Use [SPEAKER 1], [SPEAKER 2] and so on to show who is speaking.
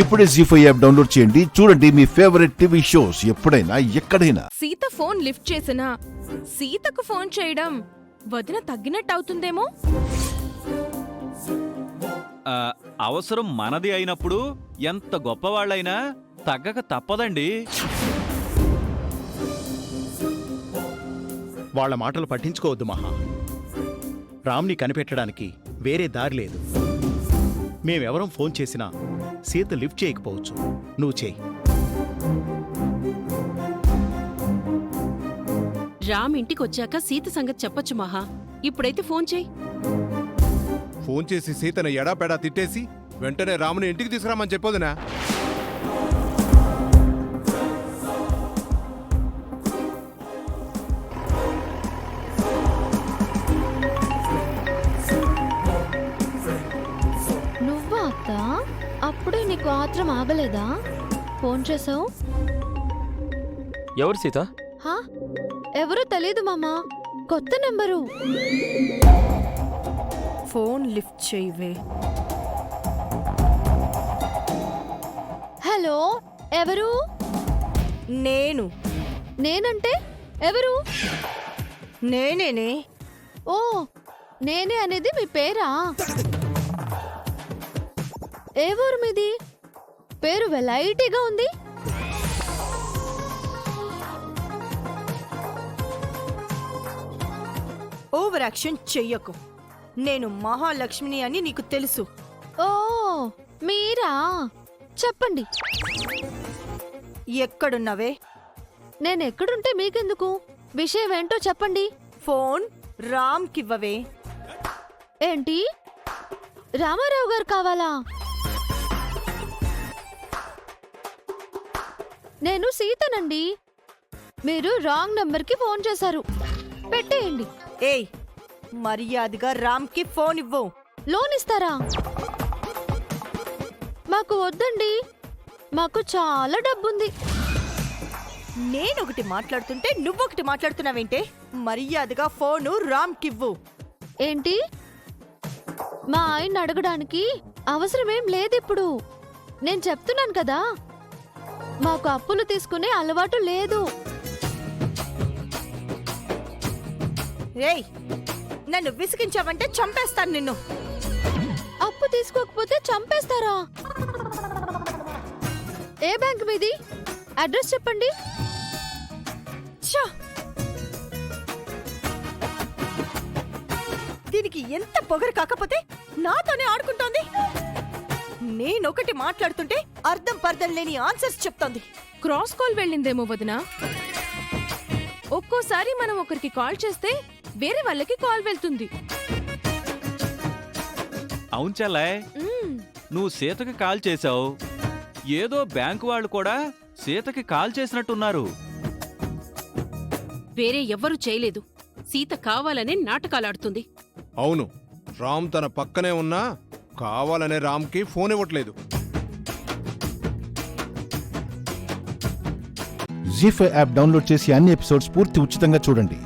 [SPEAKER 1] ఇప్పుడే జీ5 app download చేయండి. చూడండి మీ ఫేవరెట్ టీవీ షోస్ ఎప్పుడైనా ఎక్కడైనా.
[SPEAKER 2] సీత ఫోన్ లిఫ్ట్ చేసినా సీతకు ఫోన్ చేయడం వదిన తగ్గినట్టు అవుతుందేమో.
[SPEAKER 3] అవసరం మనది అయినప్పుడు ఎంత గొప్పవాళ్ళైనా తగ్గక తప్పదండి.
[SPEAKER 4] వాళ్ళ మాటలు పట్టించుకోవద్దు మహా. రామ్ని కనిపెట్టడానికి వేరే దారి లేదు. మేమెవరం ఫోన్ చేసినా సీత లిఫ్ట్ చేయకపోవచ్చు. నువ్వు చేయి.
[SPEAKER 5] రామ్ ఇంటికొచ్చాక సీత సంగతి చెప్పొచ్చు మహా. ఇప్పుడైతే ఫోన్ చేయి.
[SPEAKER 6] ఫోన్ చేసి సీతను ఎడాపెడా తిట్టేసి వెంటనే రాముని ఇంటికి తీసుకురామని చెప్పొదినా?
[SPEAKER 7] నువ్వా అత్త? అప్పుడే నీకు ఆత్రం ఆగలేదా? ఫోన్ చేసావు?
[SPEAKER 8] ఎవరు సీత?
[SPEAKER 7] హా? ఎవరో తెలీదు మామా, కొత్త నెంబరు.
[SPEAKER 2] ఫోన్ లిఫ్ట్ చేయవే.
[SPEAKER 7] హలో, ఎవరు? నేనంటే ఎవరు?
[SPEAKER 2] నేనేనే.
[SPEAKER 7] ఓ, నేనే అనేది మీ పేరా? ఏ ఊరు మీది? పేరు వెరైటీగా ఉంది.
[SPEAKER 2] ఓవర్ యాక్షన్ చెయ్యకు. నేను మహాలక్ష్మిని అని నీకు తెలుసు.
[SPEAKER 7] ఓ, మీరా? చెప్పండి.
[SPEAKER 2] ఎక్కడున్నావే?
[SPEAKER 7] నేను ఎక్కడుంటే మీకెందుకు? విషయం ఏంటో చెప్పండి.
[SPEAKER 2] ఫోన్ రామ్కివ్వవే.
[SPEAKER 7] ఏంటి? రామారావు గారు కావాలా? నేను సీతనండి. మీరు రాంగ్ నంబర్కి ఫోన్ చేశారు. పెట్టేయండి.
[SPEAKER 2] ఏయ్, మర్యాదగా రామ్కి ఫోన్ ఇవ్వు.
[SPEAKER 7] లోన్ ఇస్తారా? మాకు వద్దండి, మాకు చాలా డబ్బుంది.
[SPEAKER 2] నేనొకటి మాట్లాడుతుంటే నువ్వొకటి మాట్లాడుతున్నావేంటే? మర్యాదగా ఫోను రామ్కివ్వు.
[SPEAKER 7] ఏంటి? మా ఆయన అడగడానికి అవసరమేం లేదిప్పుడు. నేను చెప్తున్నాను కదా, మాకు అప్పులు తీసుకునే అలవాటు లేదు.
[SPEAKER 2] ఏయ్, నన్ను విసిగించావంటే చంపేస్తాను నిన్ను.
[SPEAKER 7] అప్పు తీసుకోకపోతే చంపేస్తారా? ఏ బ్యాంక్ మీది? అడ్రస్ చెప్పండి.
[SPEAKER 2] ఛ! దీనికి ఎంత పొగరు కాకపోతే నాతోనే ఆడుకుంటోంది. నేనొకటి మాట్లాడుతుంటే అర్థం పర్థం లేని ఆన్సర్స్ చెప్తోంది. క్రాస్ కాల్ వెళ్ళిందేమో వదినా. ఒక్కోసారి మనం ఒకరికి కాల్ చేస్తే వేరే వాళ్ళకి కాల్ వెళ్తుంది.
[SPEAKER 3] అవును చెల్లాయ్, నువ్వు సీతకి కాల్ చేశావు. ఏదో బ్యాంకు వాళ్ళు కూడా సీతకి కాల్ చేసినట్టున్నారు.
[SPEAKER 5] వేరే ఎవ్వరూ చేయలేదు. సీత కావాలనే నాటకాలాడుతుంది.
[SPEAKER 6] అవును, రామ్ తన పక్కనే ఉన్నా కావాలనే రామ్కి ఫోన్ ఇవ్వట్లేదు.
[SPEAKER 1] జీ5 యాప్ డౌన్లోడ్ చేసి అన్ని ఎపిసోడ్స్ పూర్తి ఉచితంగా చూడండి.